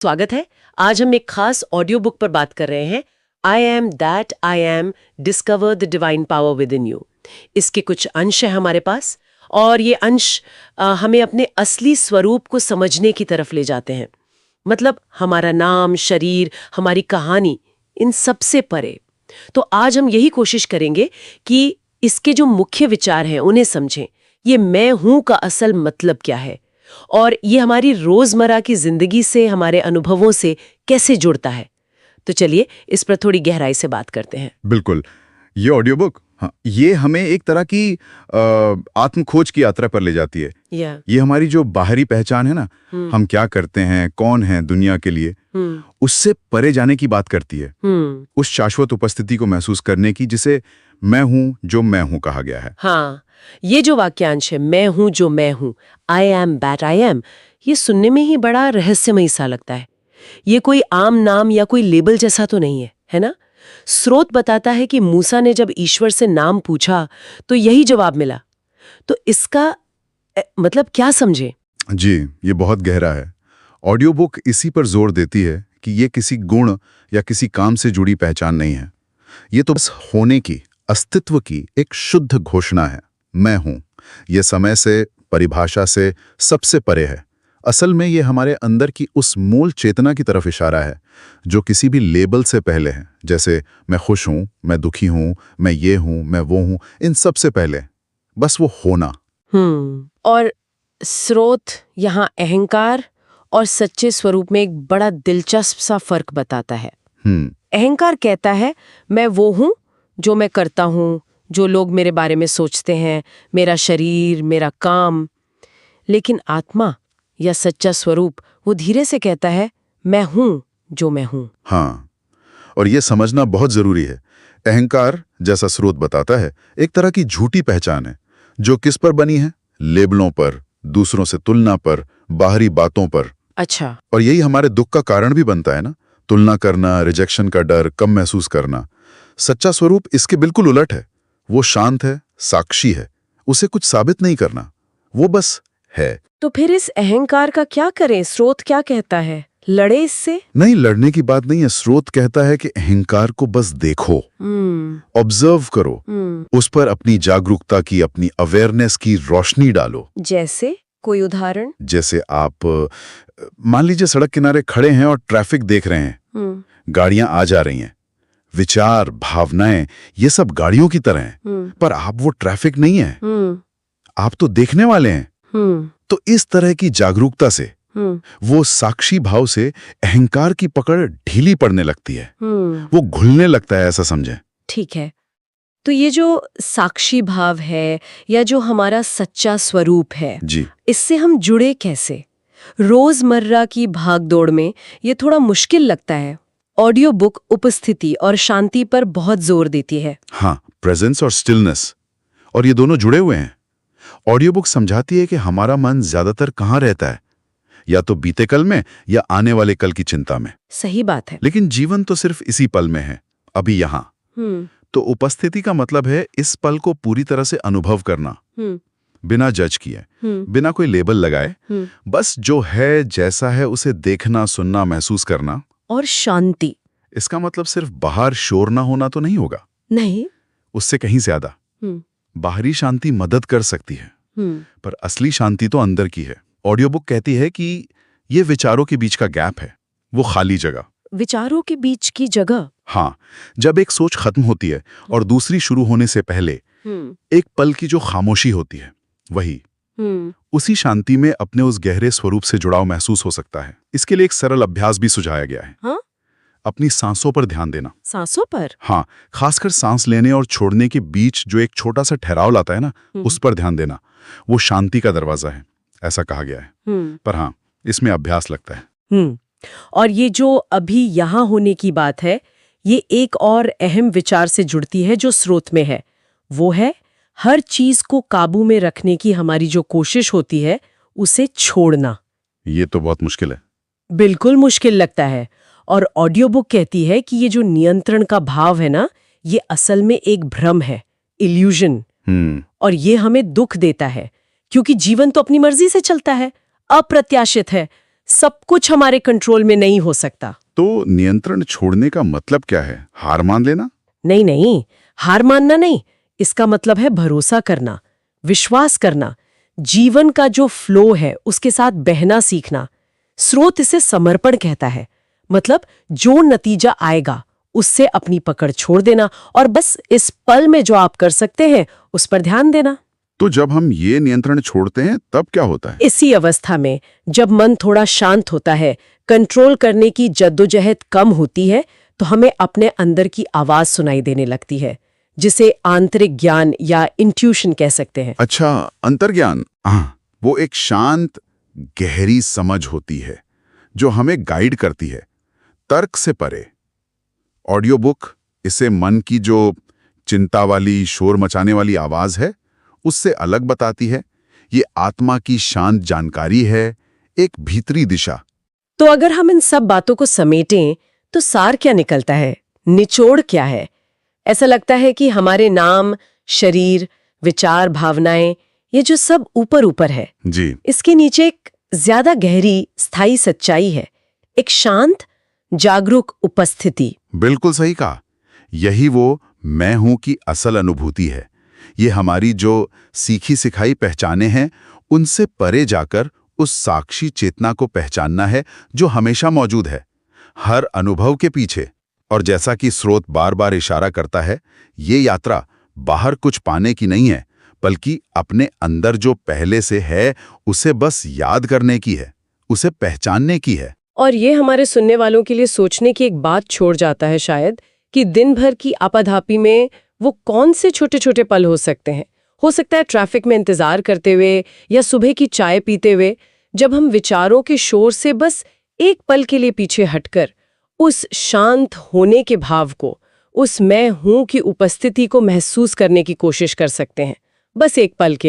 स्वागत है। आज हम एक खास ऑडियो बुक पर बात कर रहे हैं, I am that I am, discover the divine power with in you. इसके कुछ अंश हैं हमारे पास, और ये अंश हमें अपने असली स्वरूप को समझने की तरफ ले जाते हैं। मतलब हमारा नाम, शरीर, हमारी कहानी, इन सबसे परे। तो आज हम यही कोशिश करेंगे कि इसके जो मुख्य विचार हैं उन्हें समझें। ये मैं हूं का असल मतलब क्या है, और ये हमारी रोजमर्रा की जिंदगी से, हमारे अनुभवों से कैसे जुड़ता है। तो चलिए इस पर थोड़ी गहराई से बात करते हैं। बिल्कुल। ये ऑडियो बुक, हाँ, ये हमें एक तरह की आत्मखोज की यात्रा पर ले जाती है। ये हमारी जो बाहरी पहचान है ना, हम क्या करते हैं, कौन है दुनिया के लिए, उससे परे जाने की बात करती है। उस शाश्वत उपस्थिति को महसूस करने की, जिसे मैं हूं जो मैं हूं कहा गया है। हाँ, ये जो वाक्यांश है, मैं हूं जो मैं हूं, I am that I am, ये सुनने में ही बड़ा रहस्यमयी सा लगता है। ये कोई आम नाम या कोई लेबल जैसा तो नहीं है ना? स्रोत बताता है कि मूसा ने जब ईश्वर से नाम पूछा तो यही जवाब मिला। तो इसका मतलब क्या समझे? जी, ये बहुत गहरा है। ऑडियो बुक इसी पर जोर देती है कि ये किसी गुण या किसी काम से जुड़ी पहचान नहीं है। ये तो बस होने की, अस्तित्व की एक शुद्ध घोषणा है। मैं हूं, ये समय से, परिभाषा से सबसे परे है। असल में ये हमारे अंदर की उस मूल चेतना की तरफ इशारा है जो किसी भी लेबल से पहले है। जैसे मैं खुश हूं, मैं दुखी हूं, मैं ये हूं, मैं वो हूं, इन सब से पहले बस वो होना। और स्रोत यहाँ अहंकार और सच्चे स्वरूप में एक बड़ा दिलचस्प सा फर्क बताता है। अहंकार कहता है मैं वो हूं जो मैं करता हूं, जो लोग मेरे बारे में सोचते हैं, मेरा शरीर, मेरा काम। लेकिन आत्मा या सच्चा स्वरूप वो धीरे से कहता है मैं हूं जो मैं हूं। हाँ, और ये समझना बहुत जरूरी है। अहंकार, जैसा स्रोत बताता है, एक तरह की झूठी पहचान है जो किस पर बनी है? लेबलों पर, दूसरों से तुलना पर, बाहरी बातों पर। अच्छा। और यही हमारे दुख का कारण भी बनता है ना, तुलना करना, रिजेक्शन का डर, कम महसूस करना। सच्चा स्वरूप इसके बिल्कुल उलट है। वो शांत है, साक्षी है, उसे कुछ साबित नहीं करना, वो बस है। तो फिर इस अहंकार का क्या करें? स्रोत क्या कहता है? लड़े इससे? नहीं, लड़ने की बात नहीं है। स्रोत कहता है कि अहंकार को बस देखो, ऑब्जर्व करो, उस पर अपनी जागरूकता की, अपनी अवेयरनेस की रोशनी डालो। जैसे कोई उदाहरण? जैसे आप मान लीजिए सड़क किनारे खड़े हैं और ट्रैफिक देख रहे हैं, गाड़ियां आ जा रही हैं, विचार, भावनाएं, ये सब गाड़ियों की तरह हैं, पर आप वो ट्रैफिक नहीं है, आप तो देखने वाले हैं। तो इस तरह की जागरूकता से, वो साक्षी भाव से अहंकार की पकड़ ढीली पड़ने लगती है, वो घुलने लगता है, ऐसा समझें। ठीक है। तो ये जो साक्षी भाव है या जो हमारा सच्चा स्वरूप है जी, इससे हम जुड़े कैसे? रोजमर्रा की भागदौड़ में ये थोड़ा मुश्किल लगता है। ऑडियो बुक उपस्थिति और शांति पर बहुत जोर देती है। हाँ, प्रेजेंस और स्टिलनेस, और ये दोनों जुड़े हुए हैं। ऑडियो बुक समझाती है कि हमारा मन ज्यादातर कहाँ रहता है, या तो बीते कल में या आने वाले कल की चिंता में। सही बात है। लेकिन जीवन तो सिर्फ इसी पल में है, अभी यहाँ। तो उपस्थिति का मतलब है इस पल को पूरी तरह से अनुभव करना, बिना जज किए, बिना कोई लेबल लगाए, बस जो है, जैसा है, उसे देखना, सुनना, महसूस करना। और शांति, इसका मतलब सिर्फ बाहर शोर ना होना तो नहीं होगा। नहीं, उससे कहीं ज्यादा। बाहरी शांति मदद कर सकती है, पर असली शांति तो अंदर की है। ऑडियो बुक कहती है कि ये विचारों के बीच का गैप है, वो खाली जगह। विचारों के बीच की जगह? हाँ, जब एक सोच खत्म होती है और दूसरी शुरू होने से पहले एक पल की जो खामोशी होती है, वही, उसी शांति में अपने उस गहरे स्वरूप से जुड़ाव महसूस हो सकता है। इसके लिए एक सरल अभ्यास भी सुझाया गया है। हाँ? अपनी सांसों पर ध्यान देना। सांसों पर? हाँ, खासकर सांस लेने और छोड़ने के बीच जो एक छोटा सा ठहराव लाता है ना, उस पर ध्यान देना। वो शांति का दरवाजा है, ऐसा कहा गया है। पर हाँ, इसमें अभ्यास लगता है। और ये जो अभी यहाँ होने की बात है, ये एक और अहम विचार से जुड़ती है जो स्रोत में है। वो है हर चीज को काबू में रखने की हमारी जो कोशिश होती है, उसे छोड़ना। ये तो बहुत मुश्किल है। बिल्कुल मुश्किल लगता है। और ऑडियो बुक कहती है कि ये जो नियंत्रण का भाव है ना, ये असल में एक भ्रम है, इल्यूजन। और ये हमें दुख देता है, क्योंकि जीवन तो अपनी मर्जी से चलता है, अप्रत्याशित है, सब कुछ हमारे कंट्रोल में नहीं हो सकता। तो नियंत्रण छोड़ने का मतलब क्या है? हार मान लेना? नहीं नहीं, हार मानना नहीं। इसका मतलब है भरोसा करना, विश्वास करना, जीवन का जो फ्लो है उसके साथ बहना सीखना। स्रोत इसे समर्पण कहता है। मतलब जो नतीजा आएगा उससे अपनी पकड़ छोड़ देना और बस इस पल में जो आप कर सकते हैं उस पर ध्यान देना। तो जब हम ये नियंत्रण छोड़ते हैं तब क्या होता है? इसी अवस्था में जब मन थोड़ा शांत होता है, कंट्रोल करने की जद्दोजहद कम होती है, तो हमें अपने अंदर की आवाज सुनाई देने लगती है, जिसे आंतरिक ज्ञान या इंट्यूशन कह सकते हैं। अच्छा, अंतर्ज्ञान। हाँ, वो एक शांत गहरी समझ होती है जो हमें गाइड करती है, तर्क से परे। ऑडियो बुक इसे मन की जो चिंता वाली, शोर मचाने वाली आवाज है उससे अलग बताती है। ये आत्मा की शांत जानकारी है, एक भीतरी दिशा। तो अगर हम इन सब बातों को समेटें तो सार क्या निकलता है? निचोड़ क्या है? ऐसा लगता है कि हमारे नाम, शरीर, विचार, भावनाएं, ये जो सब ऊपर ऊपर है जी, इसके नीचे एक ज्यादा गहरी स्थायी सच्चाई है, एक शांत जागरूक उपस्थिति। बिल्कुल सही कहा। यही वो मैं हूं की असल अनुभूति है। ये हमारी जो सीखी सिखाई पहचाने हैं उनसे परे जाकर उस साक्षी चेतना को पहचानना है जो हमेशा मौजूद है, हर अनुभव के पीछे। और जैसा कि स्रोत बार बार इशारा करता है, ये यात्रा बाहर कुछ पाने की नहीं है, बल्कि अपने अंदर जो पहले से है उसे बस याद करने की है, उसे पहचानने की है। और ये हमारे सुनने वालों के लिए सोचने की एक बात छोड़ जाता है शायद, कि दिन भर की आपाधापी में वो कौन से छोटे छोटे पल हो सकते हैं। हो सकता है ट्रैफिक में इंतजार करते हुए या सुबह की चाय पीते हुए, जब हम विचारों के शोर से बस एक पल के लिए पीछे हटकर उस शांत होने के भाव को, उस मैं हूं की उपस्थिति को महसूस करने की कोशिश कर सकते हैं, बस एक पल के लिए।